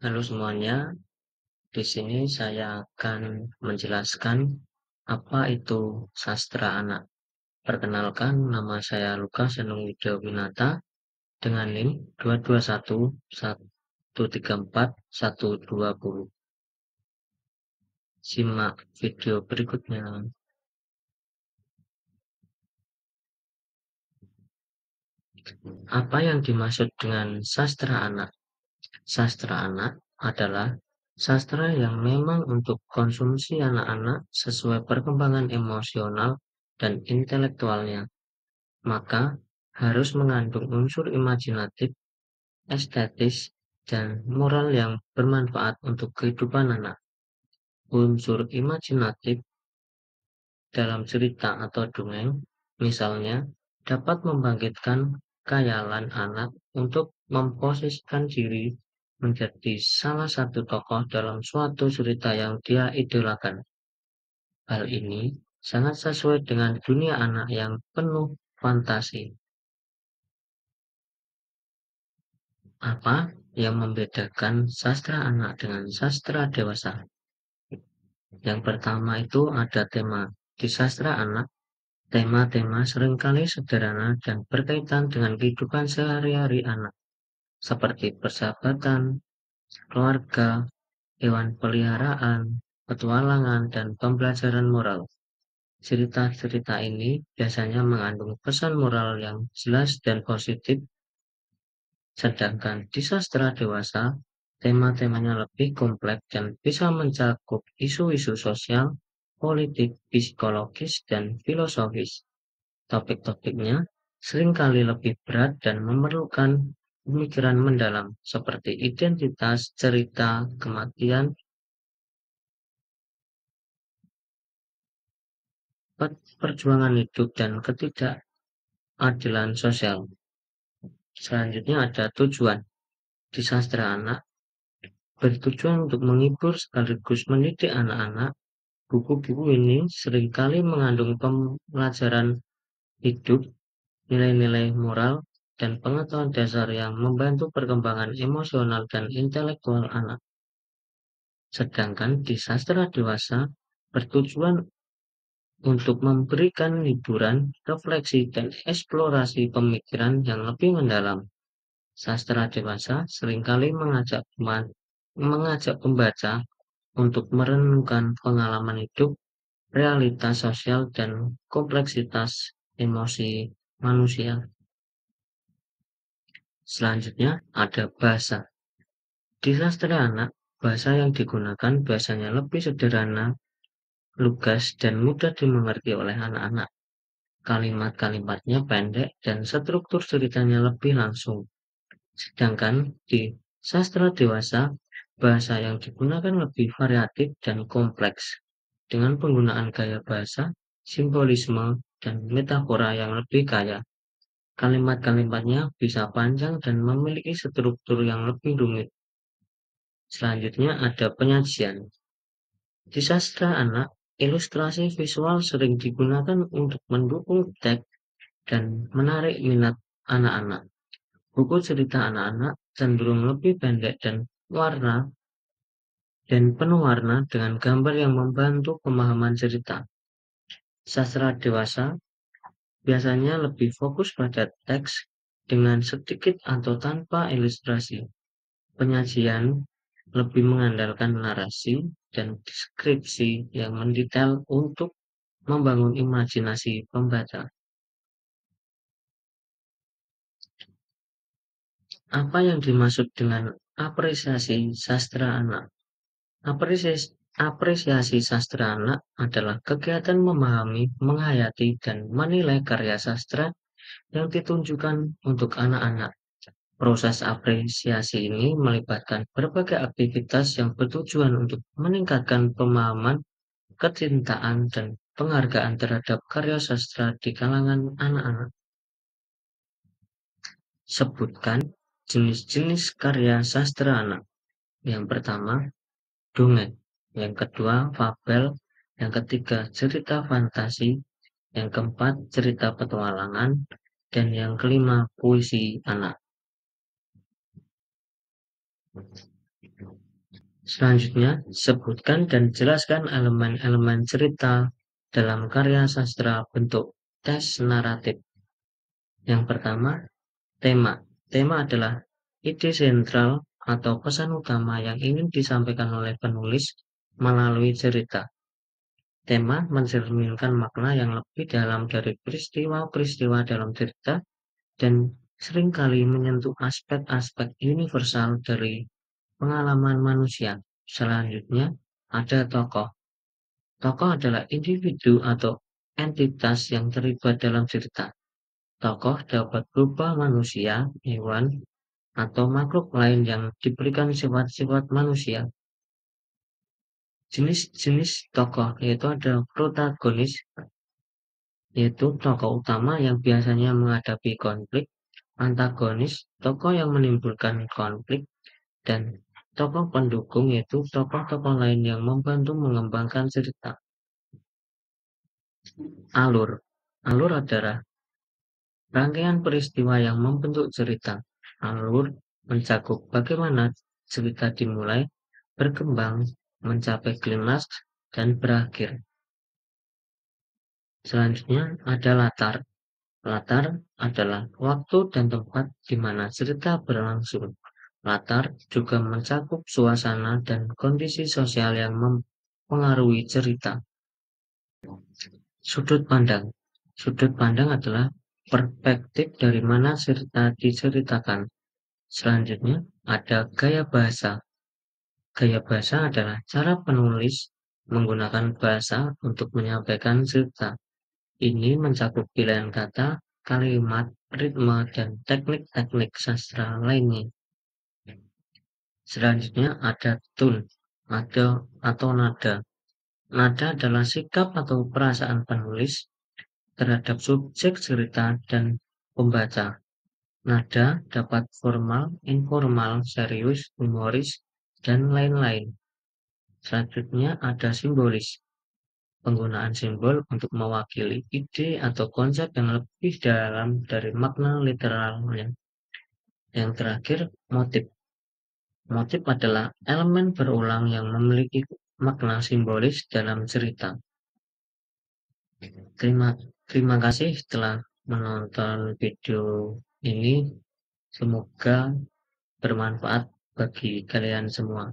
Halo semuanya, di sini saya akan menjelaskan apa itu sastra anak. Perkenalkan, nama saya Lukas Enung Widawinata dengan NIM 221134120. Simak video berikutnya. Apa yang dimaksud dengan sastra anak? Sastra anak adalah sastra yang memang untuk konsumsi anak-anak sesuai perkembangan emosional dan intelektualnya, maka harus mengandung unsur imajinatif, estetis, dan moral yang bermanfaat untuk kehidupan anak. Unsur imajinatif dalam cerita atau dongeng, misalnya, dapat membangkitkan khayalan anak untuk memposisikan diri menjadi salah satu tokoh dalam suatu cerita yang dia idolakan. Hal ini sangat sesuai dengan dunia anak yang penuh fantasi. Apa yang membedakan sastra anak dengan sastra dewasa? Yang pertama itu ada tema. Di sastra anak, tema-tema seringkali sederhana dan berkaitan dengan kehidupan sehari-hari anak, seperti persahabatan, keluarga, hewan peliharaan, petualangan, dan pembelajaran moral. Cerita-cerita ini biasanya mengandung pesan moral yang jelas dan positif. Sedangkan di sastra dewasa, tema-temanya lebih kompleks dan bisa mencakup isu-isu sosial, politik, psikologis, dan filosofis. Topik-topiknya seringkali lebih berat dan memerlukan pemikiran mendalam, seperti identitas, cerita, kematian, perjuangan hidup, dan ketidakadilan sosial. Selanjutnya ada tujuan. Di sastra anak, bertujuan untuk menghibur sekaligus mendidik anak-anak. Buku-buku ini seringkali mengandung pelajaran hidup, nilai-nilai moral, dan pengetahuan dasar yang membantu perkembangan emosional dan intelektual anak. Sedangkan di sastra dewasa, bertujuan untuk memberikan hiburan, refleksi, dan eksplorasi pemikiran yang lebih mendalam. Sastra dewasa seringkali mengajak pembaca untuk merenungkan pengalaman hidup, realitas sosial, dan kompleksitas emosi manusia. Selanjutnya ada bahasa. Di sastra anak, bahasa yang digunakan biasanya lebih sederhana, lugas, dan mudah dimengerti oleh anak-anak. Kalimat-kalimatnya pendek dan struktur ceritanya lebih langsung. Sedangkan di sastra dewasa, bahasa yang digunakan lebih variatif dan kompleks, dengan penggunaan gaya bahasa, simbolisme, dan metafora yang lebih kaya. Kalimat-kalimatnya bisa panjang dan memiliki struktur yang lebih rumit. Selanjutnya ada penyajian. Di sastra anak, ilustrasi visual sering digunakan untuk mendukung teks dan menarik minat anak-anak. Buku cerita anak-anak cenderung lebih pendek dan penuh warna dengan gambar yang membantu pemahaman cerita. Sastra dewasa biasanya lebih fokus pada teks dengan sedikit atau tanpa ilustrasi. Penyajian lebih mengandalkan narasi dan deskripsi yang mendetail untuk membangun imajinasi pembaca. Apa yang dimaksud dengan apresiasi sastra anak? Apresiasi sastra anak adalah kegiatan memahami, menghayati, dan menilai karya sastra yang ditunjukkan untuk anak-anak. Proses apresiasi ini melibatkan berbagai aktivitas yang bertujuan untuk meningkatkan pemahaman, kecintaan, dan penghargaan terhadap karya sastra di kalangan anak-anak. Sebutkan jenis-jenis karya sastra anak. Yang pertama, dongeng. Yang kedua, fabel. Yang ketiga, cerita fantasi. Yang keempat, cerita petualangan. Dan yang kelima, puisi anak. Selanjutnya, sebutkan dan jelaskan elemen-elemen cerita dalam karya sastra bentuk tes naratif. Yang pertama, tema. Tema adalah ide sentral atau pesan utama yang ingin disampaikan oleh penulis melalui cerita. Tema mencerminkan makna yang lebih dalam dari peristiwa-peristiwa dalam cerita dan seringkali menyentuh aspek-aspek universal dari pengalaman manusia. Selanjutnya, ada tokoh. Tokoh adalah individu atau entitas yang terlibat dalam cerita. Tokoh dapat berupa manusia, hewan, atau makhluk lain yang diberikan sifat-sifat manusia. Jenis-jenis tokoh yaitu ada protagonis, yaitu tokoh utama yang biasanya menghadapi konflik, antagonis, tokoh yang menimbulkan konflik, dan tokoh pendukung yaitu tokoh-tokoh lain yang membantu mengembangkan cerita. Alur. Alur adalah rangkaian peristiwa yang membentuk cerita. Alur mencakup bagaimana cerita dimulai, berkembang, mencapai klimaks, dan berakhir. Selanjutnya ada latar. Latar adalah waktu dan tempat di mana cerita berlangsung. Latar juga mencakup suasana dan kondisi sosial yang mempengaruhi cerita. Sudut pandang. Sudut pandang adalah perspektif dari mana cerita diceritakan. Selanjutnya ada gaya bahasa. Gaya bahasa adalah cara penulis menggunakan bahasa untuk menyampaikan cerita. Ini mencakup pilihan kata, kalimat, ritme, dan teknik-teknik sastra lainnya. Selanjutnya ada tone atau nada. Nada adalah sikap atau perasaan penulis terhadap subjek cerita dan pembaca. Nada dapat formal, informal, serius, humoris, dan lain-lain. Selanjutnya ada simbolis. Penggunaan simbol untuk mewakili ide atau konsep yang lebih dalam dari makna literalnya. Yang terakhir, motif. Motif adalah elemen berulang yang memiliki makna simbolis dalam cerita. Terima, terima kasih telah menonton video ini. Semoga bermanfaat bagi kalian semua.